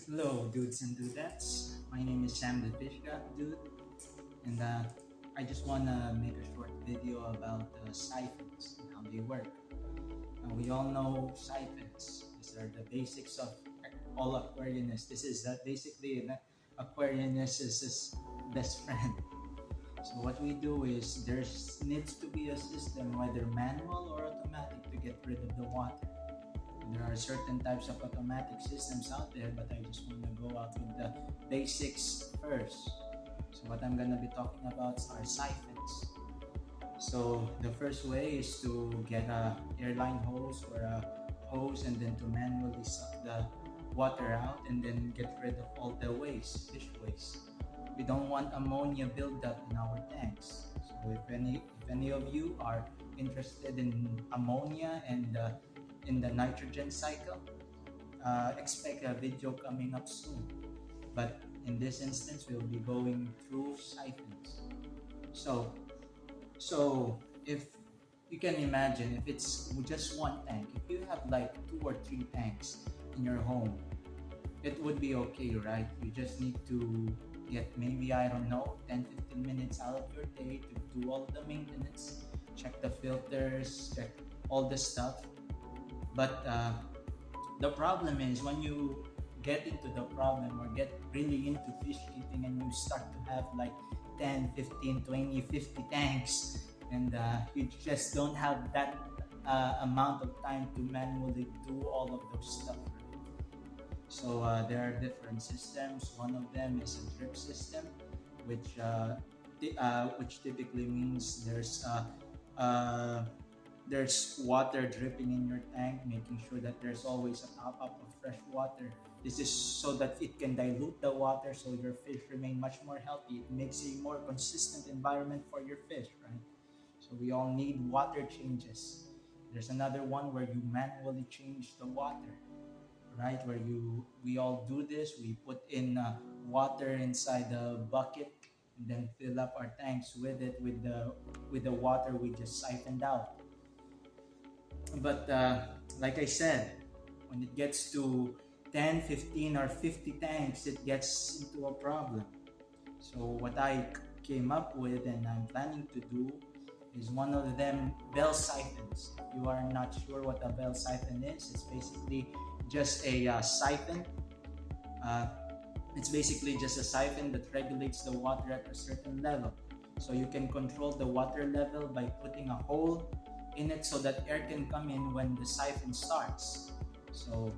Hello, dudes and dudettes. My name is Sam the Fish Dude, and I just want to make a short video about siphons and how they work. We all know siphons. These are the basics of all Aquarianists. This is basically an Aquarianist's best friend. So what we do is there needs to be a system, whether manual or automatic, to get rid of the water. There are certain types of automatic systems out there, but I just want to go out with the basics first. So what I'm going to be talking about are siphons. So the first way is to get a airline hose or a hose and then to manually suck the water out and then get rid of all the waste, fish waste. We don't want ammonia buildup in our tanks. So if any of you are interested in ammonia and in the nitrogen cycle, expect a video coming up soon. But in this instance, we'll be going through siphons. So if you can imagine, if it's just one tank, if you have like 2 or 3 tanks in your home, it would be okay, right? You just need to get maybe, I don't know, 10-15 minutes out of your day to do all the maintenance, check the filters, check all the stuff. But the problem is when you get into the problem or get really into fish keeping and you start to have like 10, 15, 20, 50 tanks, and you just don't have that amount of time to manually do all of those stuff. So there are different systems. One of them is a drip system, which typically means there's water dripping in your tank, making sure that there's always a top-up of fresh water. This is so that it can dilute the water so your fish remain much more healthy. It makes a more consistent environment for your fish, right? So we all need water changes. There's another one where you manually change the water, right? We all do this. We put in water inside the bucket and then fill up our tanks with it with the water we just siphoned out. But like I said, when it gets to 10, 15, or 50 tanks, it gets into a problem. So what I came up with and I'm planning to do is one of them bell siphons. If you are not sure what a bell siphon is, it's basically just a siphon. It's basically just a siphon that regulates the water at a certain level. So you can control the water level by putting a hole in it so that air can come in when the siphon starts. So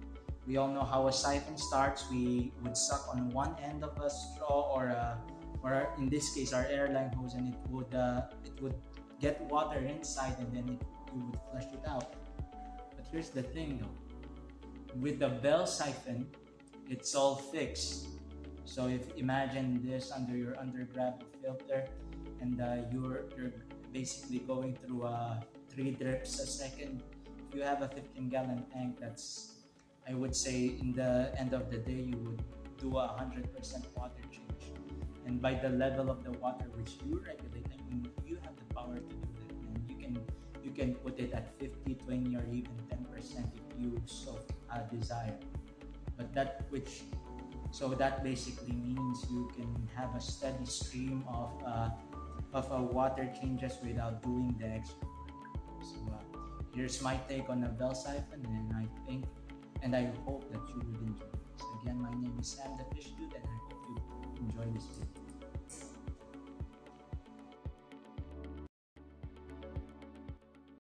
we all know how a siphon starts. We would suck on one end of a straw or in this case our airline hose, and it would get water inside and then you would flush it out. But here's the thing though, with the bell siphon, it's all fixed. So if imagine this under your undergrad filter, and you're basically going through 3 drips a second. If you have a 15-gallon tank, that's, I would say, in the end of the day, you would do 100% water change. And by the level of the water which you regulate, I mean, you have the power to do that. And you can put it at 50, 20, or even 10% if you so desire. But that basically means you can have a steady stream of water changes without doing the extra. So here's my take on a bell siphon, and I think and I hope that you would enjoy this. Again, my name is Sam the Fish Dude, and I hope you enjoy this video.